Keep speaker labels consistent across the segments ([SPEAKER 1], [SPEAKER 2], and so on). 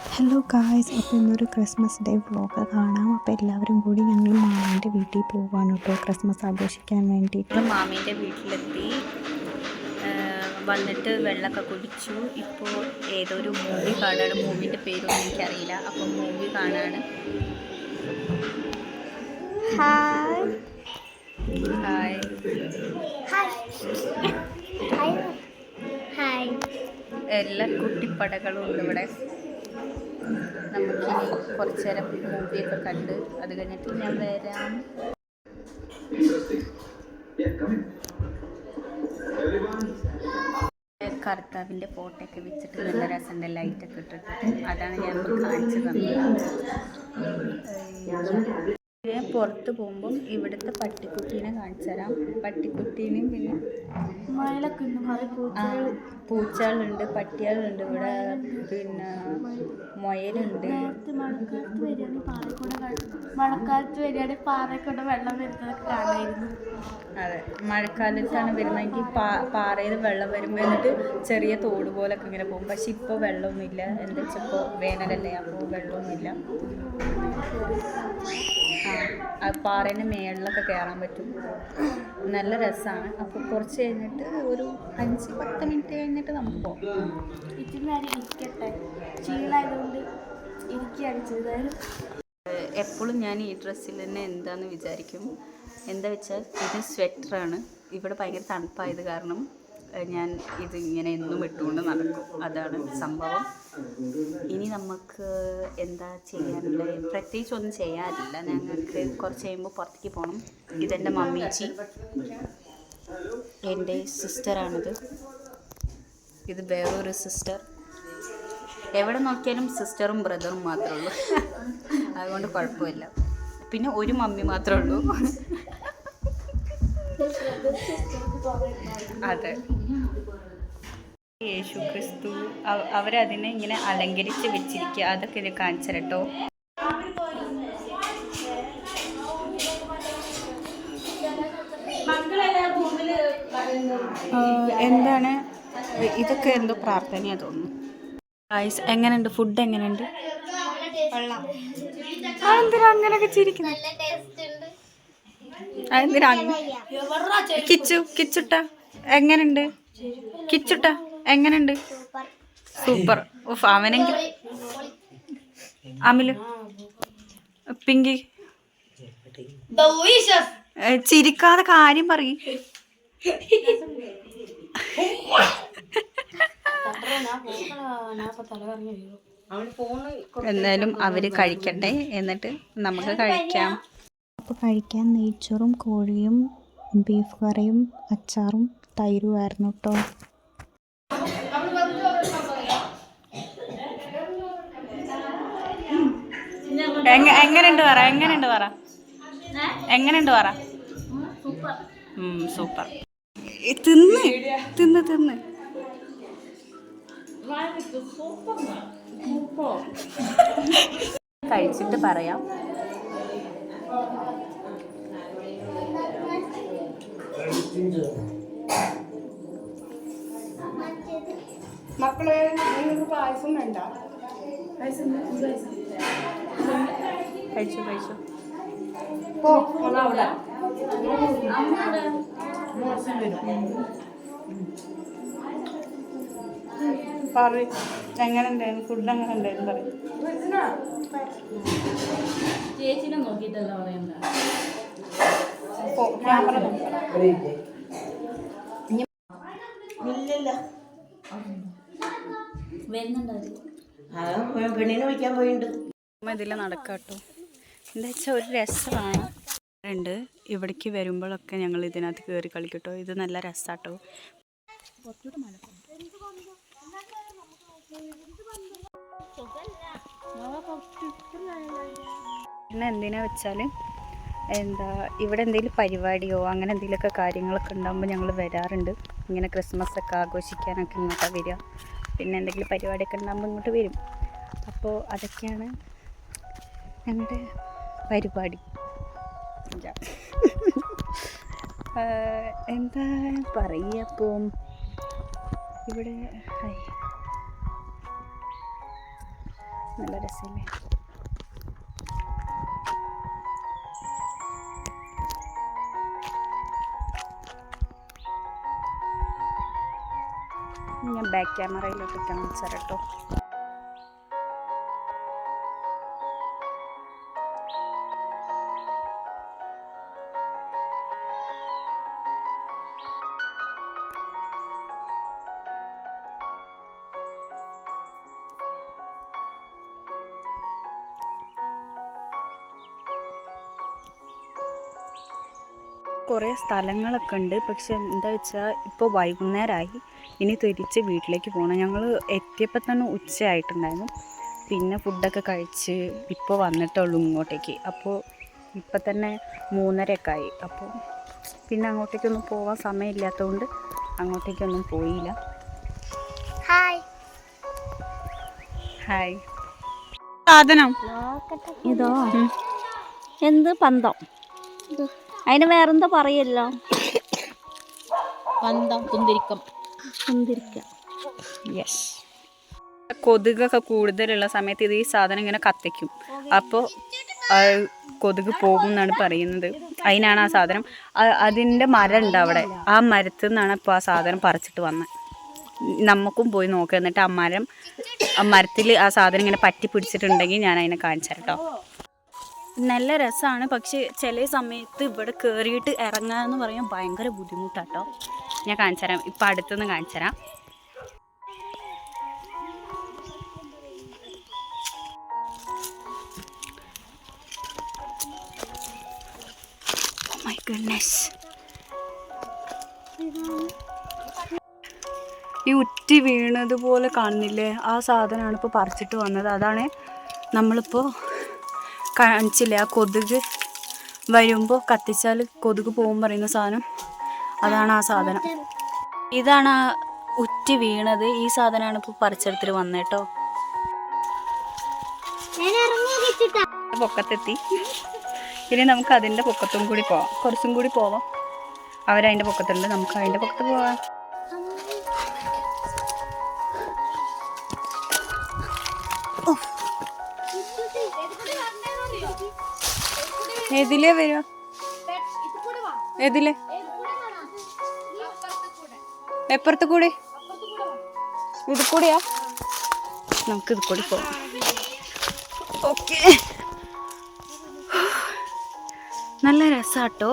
[SPEAKER 1] Hello guys, അപ്പോൾ ഇന്നൊരു Christmas day vlog കാണാം. അപ്പോൾ എല്ലാവരും കൂടി ഞങ്ങൾ മാമീൻ്റെ വീട്ടിൽ പോവാണ് കേട്ടോ, ക്രിസ്മസ് ആഘോഷിക്കാൻ വേണ്ടിയിട്ട്.
[SPEAKER 2] മാമീൻ്റെ വീട്ടിലെത്തി, വന്നിട്ട് വെള്ളമൊക്കെ കുടിച്ചു. ഇപ്പോൾ ഏതൊരു മൂവി കാണാണ്, മൂവിൻ്റെ പേരൊന്നും എനിക്കറിയില്ല. അപ്പം മൂവി കാണാണ്.
[SPEAKER 3] Hi
[SPEAKER 2] hi
[SPEAKER 3] hi hi.
[SPEAKER 2] എല്ലാ കുട്ടിപ്പടകളും ഉണ്ട് ഇവിടെ. നമുക്കിനി കുറച്ച് നേരം മൂവിയൊക്കെ കണ്ട് അത് കഴിഞ്ഞിട്ട് ഞാൻ വരാം. കർത്താവിൻ്റെ ഫോട്ടോയൊക്കെ വെച്ചിട്ട് നല്ല രസമുണ്ട്, ലൈറ്റൊക്കെ ഇട്ടിട്ട്. അതാണ് ഞാൻ കാണിച്ചു തന്നത്. ഞാൻ പുറത്ത് പോകുമ്പം ഇവിടുത്തെ പട്ടിക്കുട്ടീനെ കാണിച്ചു തരാം. പട്ടിക്കുട്ടീനെയും പിന്നെ പൂച്ചകളുണ്ട്, പട്ടികളുണ്ട് ഇവിടെ, പിന്നെ മുയലുണ്ട്.
[SPEAKER 3] മഴക്കാലത്ത് വരികയാണെങ്കിൽ പാറക്കൂടെ വെള്ളം വരുന്നതൊക്കെ കാണായിരുന്നു.
[SPEAKER 2] അതെ, മഴക്കാലത്താണ് വരുന്നതെങ്കിൽ പാറയിൽ വെള്ളം വരുമ്പോൾ എന്നിട്ട് ചെറിയ തോട് പോലൊക്കെ ഇങ്ങനെ പോകും. പക്ഷെ ഇപ്പോൾ വെള്ളമൊന്നുമില്ല. എന്താ വെച്ചാൽ ഇപ്പോൾ വേനലല്ലേ, അപ്പോൾ വെള്ളമൊന്നുമില്ല. ആ പാറേൻ്റെ മേളിലൊക്കെ കയറാൻ പറ്റും, നല്ല രസമാണ്. അപ്പോൾ കുറച്ച് കഴിഞ്ഞിട്ട് ഒരു 5-10 മിനിറ്റ് കഴിഞ്ഞിട്ട് നമുക്ക് പോകാം.
[SPEAKER 3] ഇത്തിരി നേരം ഇരിക്കട്ടെ, ക്ഷീണമായതുകൊണ്ട് ഇരിക്കുകയാണ് ചെയ്തത്.
[SPEAKER 2] എപ്പോഴും ഞാൻ ഈ ഡ്രസ്സിൽ തന്നെ എന്താണെന്ന് വിചാരിക്കും. എന്താ വെച്ചാൽ ഇത് സ്വെറ്ററാണ്. ഇവിടെ ഭയങ്കര തണുപ്പായത് കാരണം ഞാൻ ഇത് ഇങ്ങനെ എന്നും ഇട്ടുകൊണ്ട് നടക്കും. അതാണ് സംഭവം. ഇനി നമുക്ക് എന്താ ചെയ്യാനുള്ളത്? പ്രത്യേകിച്ച് ഒന്നും ചെയ്യാനില്ല. ഞങ്ങൾക്ക് കുറച്ച് കഴിയുമ്പോൾ പുറത്തേക്ക് പോകണം. ഇതെൻ്റെ മമ്മീച്ചി, എൻ്റെ സിസ്റ്ററാണിത്. ഇത് വേറൊരു സിസ്റ്റർ. എവിടെ നോക്കിയാലും സിസ്റ്ററും ബ്രദറും മാത്രമേ ഉള്ളൂ. അതുകൊണ്ട് കുഴപ്പമില്ല. പിന്നെ ഒരു മമ്മി മാത്രമേ ഉള്ളൂ. അതെ, യേശു ക്രിസ്തു അവരതിനെ ഇങ്ങനെ അലങ്കരിച്ച് വെച്ചിരിക്കുക. അതൊക്കെ ഇത് കാണിച്ചു കേട്ടോ. എന്താണ് ഇതൊക്കെ? എന്തോ പ്രാർത്ഥനയാ തോന്നുന്നു. എങ്ങനെയുണ്ട് ഫുഡ്? എങ്ങനെയുണ്ട്? അതെന്തിനാ അങ്ങനെയൊക്കെ ചിരിക്കുന്നത്? അതെന്തിനാ? കിച്ചുട്ട എങ്ങനെയുണ്ട്? കിച്ചുട്ട എങ്ങനെയുണ്ട്? സൂപ്പർ. അവനെങ്കിൽ അമില്, പിങ്കി ചിരിക്കാതെ കാര്യം പറയും. എന്തായാലും അവര് കഴിക്കട്ടെ, എന്നിട്ട് നമുക്ക് കഴിക്കാം.
[SPEAKER 1] അപ്പോൾ കഴിക്കാൻ നെയ്ച്ചോറും കോഴിയും ബീഫ് കറിയും അച്ചാറും തൈരുമായിരുന്നു കേട്ടോ.
[SPEAKER 2] എങ്ങനെയുണ്ട് പറ, എങ്ങനെയുണ്ട് പറ, എങ്ങനെയുണ്ട് പറ. സൂപ്പർ. തിന്ന് തിന്ന് തിന്ന്. കഴിച്ചിട്ട് പറയാം.
[SPEAKER 4] മക്കളെ, നിങ്ങൾക്ക് പായസം വേണ്ട?
[SPEAKER 2] കഴിച്ചു കഴിച്ചു.
[SPEAKER 4] പറയും എങ്ങനെ ഉണ്ടായിരുന്നു ഫുഡ്? എങ്ങനെ ഉണ്ടായിരുന്നു പറയും.
[SPEAKER 2] ചേച്ചിനെ നോക്കിയിട്ടല്ല പറയണ്ട.
[SPEAKER 4] ക്യാമറ
[SPEAKER 2] പെണ്ണിനെ വിളിക്കാൻ പോയിട്ടുണ്ട്. ഇതിൽ നടക്കാട്ടോ. എന്താ വെച്ചാൽ ഒരു രസമാണ്. ഇവിടേക്ക് വരുമ്പോഴൊക്കെ ഞങ്ങൾ ഇതിനകത്ത് കയറി കളിക്കട്ടോ. ഇത് നല്ല രസാട്ടോ. പിന്നെ എന്തിനാ വെച്ചാൽ ഇവിടെ എന്തെങ്കിലും പരിപാടിയോ അങ്ങനെ എന്തെങ്കിലുമൊക്കെ കാര്യങ്ങളൊക്കെ ഉണ്ടാകുമ്പോൾ ഞങ്ങൾ വരാറുണ്ട്. ഇങ്ങനെ ക്രിസ്മസ് ഒക്കെ ആഘോഷിക്കാനൊക്കെ ഇങ്ങോട്ടാണ് വരിക. പിന്നെ എന്തെങ്കിലും പരിപാടിയൊക്കെ ഉണ്ടാകുമ്പോൾ ഇങ്ങോട്ട് വരും. അപ്പോൾ അതൊക്കെയാണ് ഞങ്ങളുടെ പരിപാടി. എന്താ പറയുക, അപ്പം ഇവിടെ നല്ല രസമില്ലേ? ഞാൻ ബാക്ക് ക്യാമറയിലോട്ട് കാണിച്ചു തരാം കേട്ടോ. കുറേ സ്ഥലങ്ങളൊക്കെ ഉണ്ട്. പക്ഷെ എന്താ വെച്ചാൽ ഇപ്പോൾ വൈകുന്നേരമായി, ഇനി തിരിച്ച് വീട്ടിലേക്ക് പോകണം. ഞങ്ങൾ എത്തിയപ്പോൾ തന്നെ ഉച്ചയായിട്ടുണ്ടായിരുന്നു. പിന്നെ ഫുഡൊക്കെ കഴിച്ച് ഇപ്പോൾ വന്നിട്ടുള്ളൂ ഇങ്ങോട്ടേക്ക്. അപ്പോൾ ഇപ്പം തന്നെ 3:30 ആയി. അപ്പോൾ പിന്നെ അങ്ങോട്ടേക്കൊന്നും പോകാൻ സമയമില്ലാത്തതുകൊണ്ട് അങ്ങോട്ടേക്കൊന്നും പോയില്ല.
[SPEAKER 3] Hi
[SPEAKER 2] hi. സാധനം
[SPEAKER 3] ഇതോ എന്ത് പന്തം, അതിന് വേറെന്താ പറയല്ലോ? പന്തം, കുന്തിരിക്കം.
[SPEAKER 2] യെസ്. കൊതുകൊക്കെ കൂടുതലുള്ള സമയത്ത് ഇത് ഈ സാധനം ഇങ്ങനെ കത്തിക്കും. അപ്പോൾ കൊതുക് പോകും എന്നാണ് പറയുന്നത്. അതിനാണ് ആ സാധനം. അതിൻ്റെ മരം ഉണ്ട് അവിടെ. ആ മരത്തിൽ നിന്നാണ് ഇപ്പോൾ ആ സാധനം പറിച്ചിട്ട് വന്നത്. നമുക്കും പോയി നോക്കുക. എന്നിട്ട് ആ മരത്തിൽ ആ സാധനം ഇങ്ങനെ പറ്റി പിടിച്ചിട്ടുണ്ടെങ്കിൽ ഞാൻ അതിനെ കാണിച്ചു തരാം കേട്ടോ. നല്ല രസമാണ്. പക്ഷേ ചില സമയത്ത് ഇവിടെ കയറിയിട്ട് ഇറങ്ങാമെന്ന് പറയാൻ ഭയങ്കര ബുദ്ധിമുട്ടാട്ടോ. ഞാൻ കാണിച്ചു തരാം. ഇപ്പം അടുത്തുനിന്ന് കാണിച്ചു തരാം. Oh my goodness. ഈ ഉറ്റി വീണതുപോലെ കാണുന്നില്ലേ? ആ സാധനമാണ് ഇപ്പോൾ പറിച്ചിട്ട് വന്നത്. അതാണ് നമ്മളിപ്പോൾ കാണിച്ചില്ലേ, ആ കൊതുക് വരുമ്പോൾ കത്തിച്ചാൽ കൊതുക് പോകും പറയുന്ന സാധനം. അതാണ് ആ സാധനം. ഇതാണ് ആ ഉറ്റി വീണത്. ഈ സാധനമാണ് ഇപ്പോൾ പറിച്ചെടുത്തിട്ട് വന്നത് കേട്ടോ. പൊക്കത്തെത്തി. ഇനി നമുക്ക് അതിൻ്റെ പൊക്കത്തും കൂടി പോവാം. കുറച്ചും കൂടി പോവാം. അവരതിൻ്റെ പൊക്കത്തുണ്ട്, നമുക്ക് അതിൻ്റെ പൊക്കത്ത് പോവാം. ഏതിലേ വരിക? ഏതിലേ? എപ്പുറത്ത് കൂടി? ഇത് കൂടിയാ? നമുക്ക് ഇത് കൂടി പോവാം. ഓക്കെ. നല്ല രസാട്ടോ.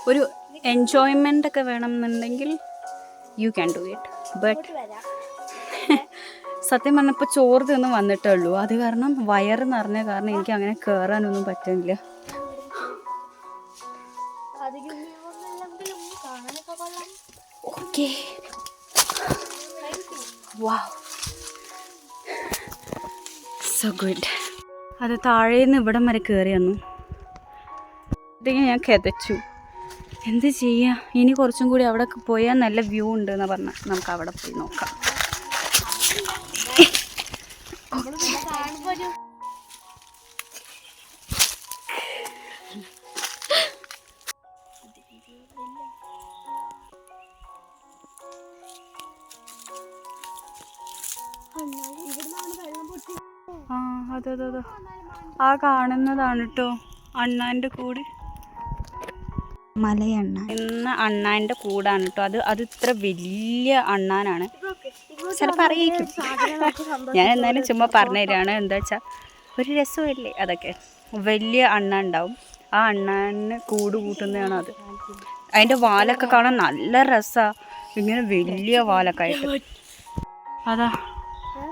[SPEAKER 2] ഒരു എൻജോയ്മെൻ്റ് ഒക്കെ വേണമെന്നുണ്ടെങ്കിൽ you can do it. But സത്യം പറഞ്ഞപ്പോൾ ചോറ് തിന്ന് വന്നിട്ടേ ഉള്ളൂ. അത് കാരണം വയറ് നിറഞ്ഞ കാരണം എനിക്ക് അങ്ങനെ കയറാനൊന്നും പറ്റുന്നില്ല. ഓക്കെ. വാവ്, സോ ഗുഡ്. അത് താഴേന്ന് ഇവിടം വരെ കയറി വന്നു. ഞാൻ കിതച്ചു. എന്ത് ചെയ്യുക? ഇനി കുറച്ചും കൂടി അവിടെ പോയാൽ നല്ല വ്യൂ ഉണ്ട് എന്ന് പറഞ്ഞാൽ നമുക്ക് അവിടെ പോയി നോക്കാം. അതെ അതെ അതെ, ആ കാണുന്നതാണ് കേട്ടോ അണ്ണാൻ്റെ കൂട്.
[SPEAKER 1] മലയണ്ണ
[SPEAKER 2] ഇന്ന് അണ്ണാൻ്റെ കൂടാണ് കേട്ടോ. അത് ഇത്ര വലിയ അണ്ണാനാണ്. ചിലപ്പോൾ അറിയിക്കും. ഞാൻ എന്നാലും ചുമ്മാ പറഞ്ഞു തരാണ്. എന്താ വെച്ചാൽ ഒരു രസമല്ലേ അതൊക്കെ. വലിയ അണ്ണ ഉണ്ടാവും. ആ അണ്ണാന് കൂട് കൂട്ടുന്നതാണ് അത്. അതിൻ്റെ വാലൊക്കെ കാണാൻ നല്ല രസമാണ്. ഇങ്ങനെ വലിയ വാലൊക്കെ ആയിട്ട്. അതാ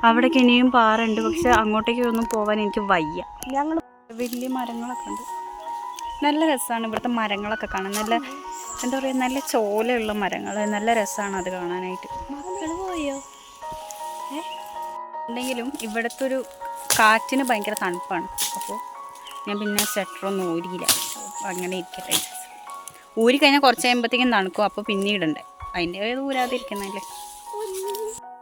[SPEAKER 2] അവിടേക്ക് ഇനിയും പാറുണ്ട്. പക്ഷെ അങ്ങോട്ടേക്ക് ഒന്നും പോകാൻ എനിക്ക് വയ്യ. വലിയ മരങ്ങളൊക്കെ ഉണ്ട്. നല്ല രസമാണ് ഇവിടുത്തെ മരങ്ങളൊക്കെ കാണാൻ. നല്ല എന്താ പറയുക, നല്ല ചോലയുള്ള മരങ്ങൾ. നല്ല രസമാണ് അത് കാണാനായിട്ട്. എന്തെങ്കിലും ഇവിടുത്തെ ഒരു കാറ്റിന് ഭയങ്കര തണുപ്പാണ്. അപ്പോൾ ഞാൻ പിന്നെ സ്വെറ്ററൊന്നും ഊരിയില്ല. അങ്ങനെ ഇരിക്കട്ടെ. ഊരി കഴിഞ്ഞാൽ കുറച്ച് കഴിയുമ്പോഴത്തേക്കും തണുക്കും. അപ്പോൾ പിന്നീടുണ്ട് അതിൻ്റെ ഊരാതിരിക്കുന്നല്ലേ.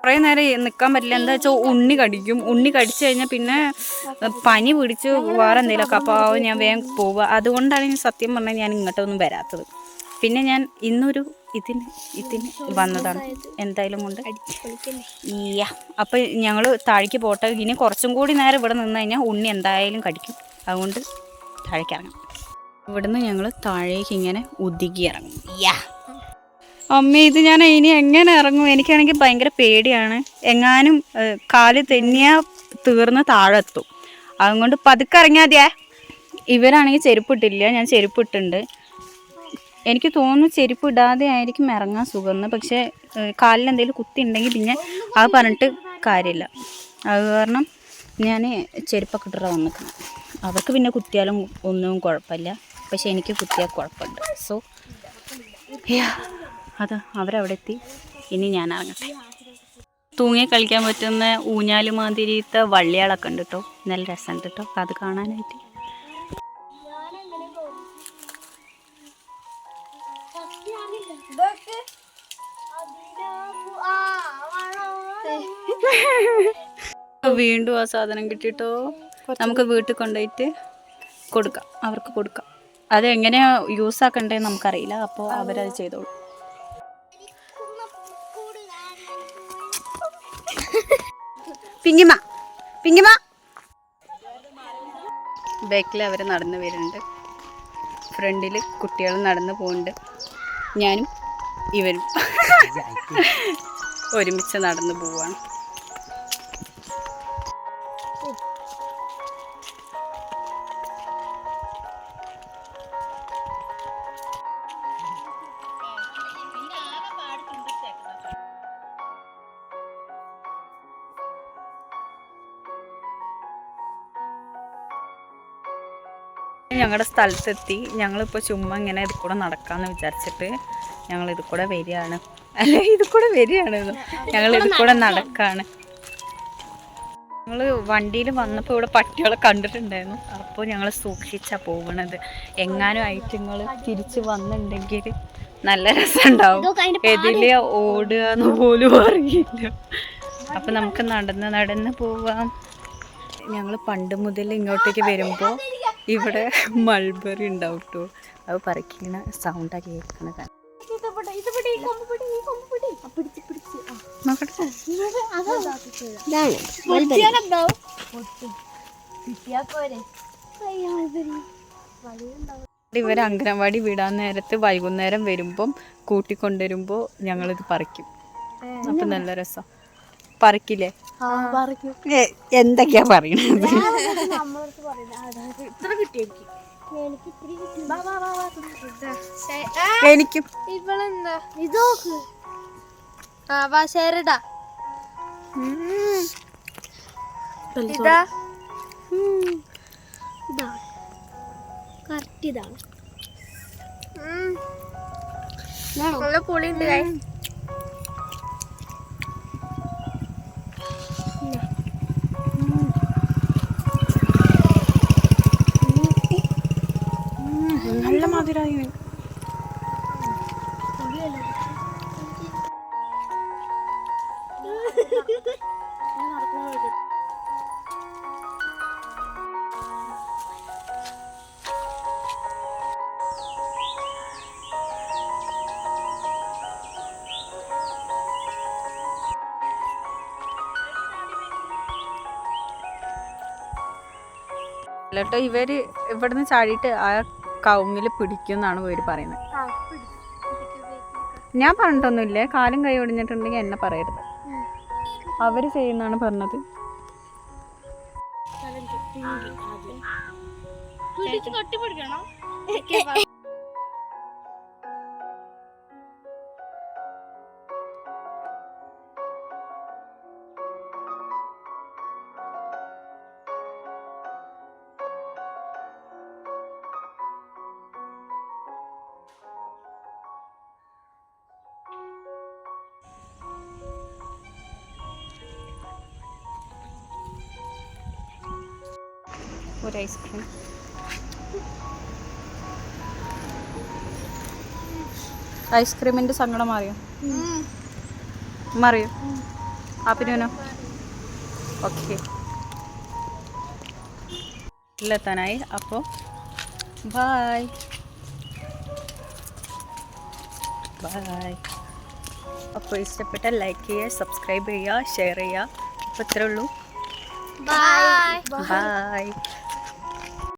[SPEAKER 2] കുറേ നേരം നിൽക്കാൻ പറ്റില്ല. എന്താ വെച്ചാൽ ഉണ്ണി കടിക്കും. ഉണ്ണി കടിച്ചു കഴിഞ്ഞാൽ പിന്നെ പനി പിടിച്ച് വേറെ എന്തെങ്കിലുമൊക്കെ. അപ്പോൾ ഞാൻ വേഗം പോവുക. അതുകൊണ്ടാണ് ഞാൻ സത്യം പറഞ്ഞാൽ ഞാൻ ഇങ്ങോട്ടൊന്നും വരാത്തത്. പിന്നെ ഞാൻ ഇന്നൊരു ഇതിന് വന്നതാണ് എന്തായാലും കൊണ്ട്. അപ്പോൾ ഞങ്ങൾ താഴേക്ക് പോട്ടെ. ഇനി കുറച്ചും കൂടി നേരം ഇവിടെ നിന്ന് കഴിഞ്ഞാൽ ഉണ്ണി എന്തായാലും കടിക്കും. അതുകൊണ്ട് താഴേക്ക് ഇറങ്ങാം. ഇവിടുന്ന് ഞങ്ങൾ താഴേക്ക് ഇങ്ങനെ ഒതുങ്ങി ഇറങ്ങും. അമ്മ ഇത് ഞാൻ ഇനി എങ്ങനെ ഇറങ്ങും? എനിക്കാണെങ്കിൽ ഭയങ്കര പേടിയാണ്. എങ്ങാനും കാല് തെന്നിയാൽ തീർന്ന് താഴെ എത്തും. അതുകൊണ്ട് പതുക്കെ ഇറങ്ങിയാൽ മതിയേ. ഇവരാണെങ്കിൽ ചെരുപ്പിട്ടില്ല, ഞാൻ ചെരുപ്പിട്ടുണ്ട്. എനിക്ക് തോന്നുന്നു ചെരുപ്പ് ഇടാതെ ആയിരിക്കും ഇറങ്ങാൻ സുഖമെന്ന്. പക്ഷേ കാലിൽ എന്തെങ്കിലും കുത്തി ഉണ്ടെങ്കിൽ പിന്നെ അത് പറഞ്ഞിട്ട് കാര്യമില്ല. അത് കാരണം ഞാൻ ചെരുപ്പൊക്കെ ഇട്ടിട്ട് വന്നിക്കണം. അവർക്ക് പിന്നെ കുത്തിയാലും ഒന്നും കുഴപ്പമില്ല, പക്ഷെ എനിക്ക് കുത്തിയാൽ കുഴപ്പമുണ്ട്. സോ അത് അവരവിടെ എത്തി. ഇനി ഞാൻ ഇറങ്ങട്ടെ. തൂങ്ങി കളിക്കാൻ പറ്റുന്ന ഊഞ്ഞാല് മാതിരിത്തെ വള്ളികളൊക്കെ ഉണ്ട് കേട്ടോ. നല്ല രസമുണ്ട് കേട്ടോ അത് കാണാനായിട്ട്. വീണ്ടും ആ സാധനം കിട്ടിയിട്ടോ. നമുക്ക് വീട്ടിൽ കൊണ്ടുപോയിട്ട് കൊടുക്കാം, അവർക്ക് കൊടുക്കാം. അത് എങ്ങനെയാ യൂസ് ആക്കണ്ടേന്ന് നമുക്കറിയില്ല. അപ്പോൾ അവരത് ചെയ്തോളൂ. പിങ്കിമ ബാക്കിൽ അവർ നടന്നു വരുന്നുണ്ട്, ഫ്രണ്ടിൽ കുട്ടികൾ നടന്നു പോകുന്നുണ്ട്. ഞാനും ഇവരും ഒരുമിച്ച് നടന്നു പോവാണ്. ഞങ്ങളുടെ സ്ഥലത്തെത്തി. ഞങ്ങളിപ്പോൾ ചുമ്മാ ഇങ്ങനെ ഇത് കൂടെ നടക്കാമെന്ന് വിചാരിച്ചിട്ട് ഞങ്ങൾ ഇത് കൂടെ വരികയാണ്. ഞങ്ങൾ ഇത് കൂടെ നടക്കാണ്. ഞങ്ങൾ വണ്ടിയിൽ വന്നപ്പോൾ ഇവിടെ പട്ടികളെ കണ്ടിട്ടുണ്ടായിരുന്നു. അപ്പോൾ ഞങ്ങൾ സൂക്ഷിച്ചാണ് പോകണത്. എങ്ങാനും ഐറ്റങ്ങൾ തിരിച്ച് വന്നിട്ടുണ്ടെങ്കിൽ നല്ല രസമുണ്ടാവും. എതിലെ ഓടുക എന്ന് പോലും അറിയില്ല. അപ്പം നമുക്ക് നടന്ന് പോവാം. ഞങ്ങൾ പണ്ട് മുതൽ ഇങ്ങോട്ടേക്ക് വരുമ്പോൾ ഇവിടെ മൾബറി ഉണ്ടാവും കേട്ടോ. അത് പറിക്കുന്ന സൗണ്ടാണ് കേൾക്കുന്നത്. ഇവർ അംഗനവാടി വിടാൻ നേരത്ത് വൈകുന്നേരം വരുമ്പം കൂട്ടിക്കൊണ്ടുവരുമ്പോൾ ഞങ്ങളിത് പറിക്കും. അപ്പം നല്ല രസം. പറിക്കില്ലേ? എന്തൊക്കെയാ പറയണത്? എനിക്കും
[SPEAKER 3] നല്ല പുളിയുണ്ട്.
[SPEAKER 4] നല്ല മധുരമായി.
[SPEAKER 2] കേട്ടോ ഇവര് ഇവിടുന്ന് ചാടിയിട്ട് ആ കവുങ്ങിൽ പിടിക്കും എന്നാണ് ഇവര് പറയുന്നത്. ഞാൻ പറഞ്ഞിട്ടൊന്നുമില്ലേ. കാലും കൈ ഒടിഞ്ഞിട്ടുണ്ടെങ്കിൽ എന്നെ പറയരുത്. അവര് ചെയ്യുന്നാണ് പറഞ്ഞത്. ഒരു ഐസ്ക്രീം. ഐസ്ക്രീമിൻ്റെ സങ്കടം മാറിയോ? ആപ്പിനോ? ഓക്കെ എത്താനായി. അപ്പോൾ ബായ്. ബൈ. അപ്പോൾ ഇഷ്ടപ്പെട്ടാൽ ലൈക്ക് ചെയ്യുക, സബ്സ്ക്രൈബ് ചെയ്യുക, ഷെയർ ചെയ്യുക. അപ്പോൾ ഇത്രേ ഉള്ളൂ.
[SPEAKER 3] ബൈ.
[SPEAKER 2] ബൈ.